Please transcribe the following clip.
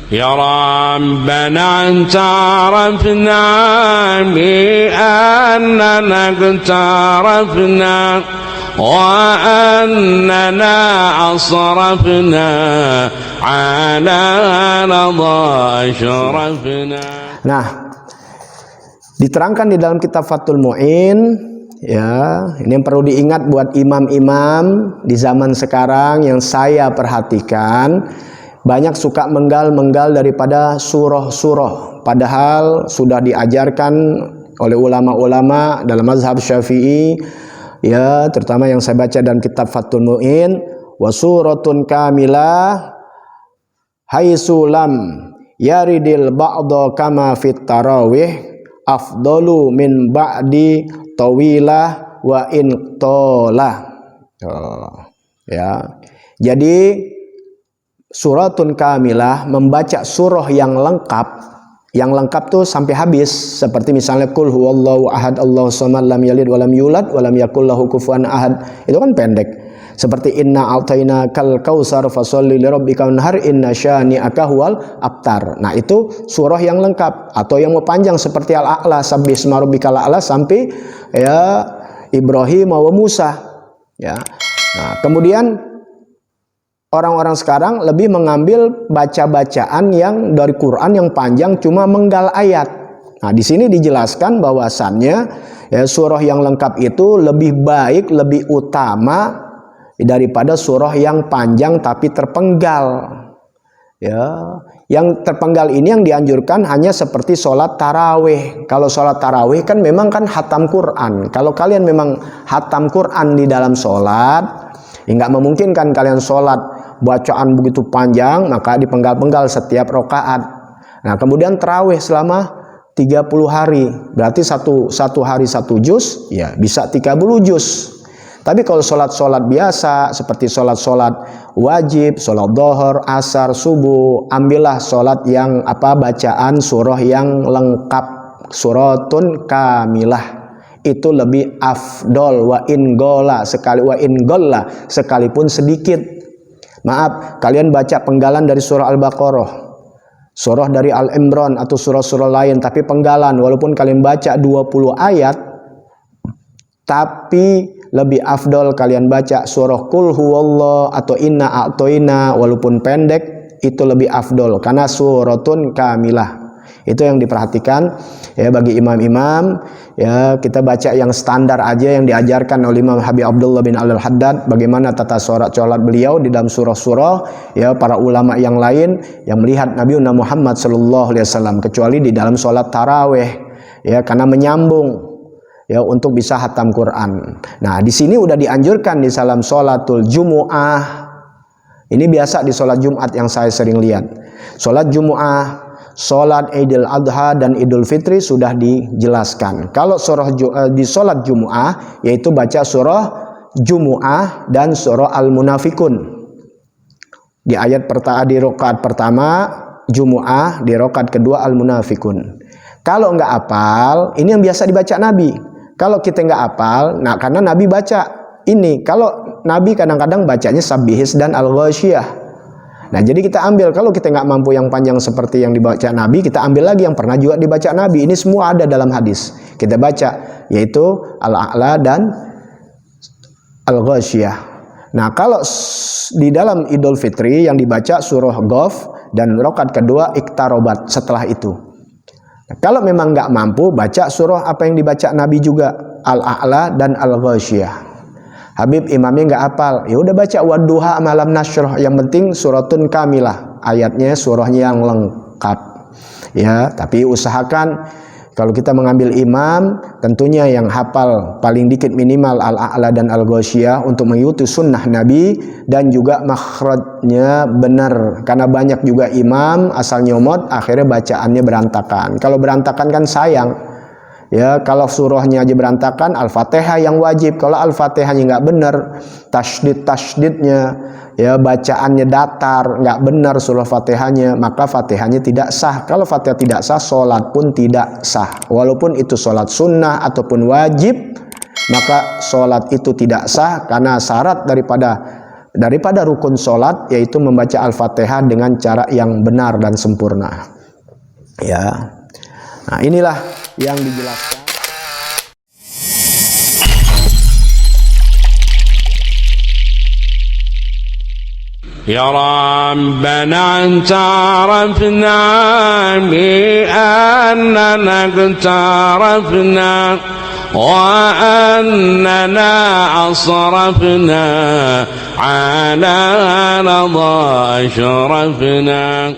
يا ربنا اعترفنا بأننا اقترفنا وأننا أصرفنا على رضا أشرفنا. Nah, diterangkan di dalam kitab Fathul Mu'in, ya, ini yang perlu diingat buat imam-imam di zaman sekarang yang saya perhatikan, banyak suka menggal-menggal daripada surah-surah, padahal sudah diajarkan oleh ulama-ulama dalam mazhab Syafi'i, ya, terutama yang saya baca dalam kitab Fathul Mu'in, wa suratun kamilah haitsu lam yaridil ba'da kama fit tarawih afdalu min ba'di tawilah wa in tolah. Ya. Jadi suratun kamilah membaca surah yang lengkap. Yang lengkap tuh sampai habis, seperti misalnya qul huwallahu ahad Allahu samad lam yalid walam yulad walam yakul lahu kufuwan ahad. Itu kan pendek. Seperti inna a'tainakal kautsar fasholli lirabbika wanhar inna syani'aka huwal abtar. Nah, itu surah yang lengkap. Atau yang mau panjang seperti Al-A'la, sabbisma rabbikal a'la sampai ya Ibrahim wa Musa. Ya. Nah, kemudian orang-orang sekarang lebih mengambil baca-bacaan yang dari Quran yang panjang cuma menggal ayat. Nah, di sini dijelaskan bahwasannya ya surah yang lengkap itu lebih baik, lebih utama daripada surah yang panjang tapi terpenggal. Ya, yang terpenggal ini yang dianjurkan hanya seperti sholat tarawih. Kalau sholat tarawih kan memang kan hatam Quran. Kalau kalian memang hatam Quran di dalam sholat, ya nggak memungkinkan kalian sholat bacaan begitu panjang, maka dipenggal-penggal setiap rokaat. Nah, kemudian tarawih selama 30 hari, berarti satu hari satu juz, ya bisa 30 juz. Tapi kalau sholat-sholat biasa seperti sholat-sholat wajib, sholat dhuhr, asar, subuh, ambillah sholat yang bacaan surah yang lengkap, suratun kamilah. Itu lebih afdol wa in gola sekalipun sedikit. Maaf, kalian baca penggalan dari surah Al-Baqarah, surah dari Al-Imran atau surah-surah lain, tapi penggalan walaupun kalian baca 20 ayat, tapi lebih afdol kalian baca surah Qul huwallah atau Inna a'toina walaupun pendek, itu lebih afdol karena suratun kamilah. Itu yang diperhatikan ya bagi imam-imam. Ya, kita baca yang standar aja yang diajarkan oleh Imam Habib Abdullah bin Al-Haddad, bagaimana tata sholat beliau di dalam surah-surah, ya para ulama yang lain yang melihat Nabi Muhammad sallallahu alaihi wasallam, kecuali di dalam sholat tarawih, ya karena menyambung ya untuk bisa hatam Quran. Nah, di sini udah dianjurkan di dalam sholatul Jumu'ah. Ini biasa di sholat Jumat yang saya sering lihat. Sholat Jumu'ah, sholat Idul Adha dan Idul Fitri sudah dijelaskan. Kalau di sholat Jumu'ah, yaitu baca surah Jumu'ah dan surah Al-Munafikun. Di rakaat pertama Jumu'ah, di rakaat kedua Al-Munafikun. Kalau nggak hafal, ini yang biasa dibaca Nabi. Kalau kita nggak hafal, nah karena Nabi baca ini. Kalau Nabi kadang-kadang bacanya Sabbihis dan Al-Ghasyiyah. Nah, jadi kita ambil, kalau kita nggak mampu yang panjang seperti yang dibaca Nabi, kita ambil lagi yang pernah juga dibaca Nabi. Ini semua ada dalam hadis. Kita baca, yaitu Al-A'la dan Al-Ghasyiyah. Nah, kalau di dalam Idul Fitri yang dibaca surah Ghaf dan rakaat kedua Iqtarobat setelah itu. Nah, kalau memang nggak mampu, baca surah apa yang dibaca Nabi juga, Al-A'la dan Al-Ghasyiyah. Habib imamnya nggak hafal, ya udah baca Wadduha malam nasroh, yang penting suratun kamilah, ayatnya surahnya yang lengkap. Ya, tapi usahakan kalau kita mengambil imam, tentunya yang hafal paling dikit minimal Al-A'la dan Al-Ghasyiyah untuk mengikuti sunnah Nabi, dan juga makhrajnya benar, karena banyak juga imam asal nyomot akhirnya bacaannya berantakan. Kalau berantakan kan sayang. Ya, kalau surahnya aja berantakan, Al-Fatihah yang wajib. Kalau Al-Fatihahnya nggak benar, tasydidnya, ya bacaannya datar, nggak benar surah Fatihahnya, maka Fatihahnya tidak sah. Kalau Fatihah tidak sah, sholat pun tidak sah. Walaupun itu sholat sunnah ataupun wajib, maka sholat itu tidak sah karena syarat daripada daripada rukun sholat, yaitu membaca Al-Fatihah dengan cara yang benar dan sempurna. Ya, nah inilah yang dijelaskan. يا ربنا اعترفنا بأننا اقترفنا وأننا أصرفنا على رضا أشرفنا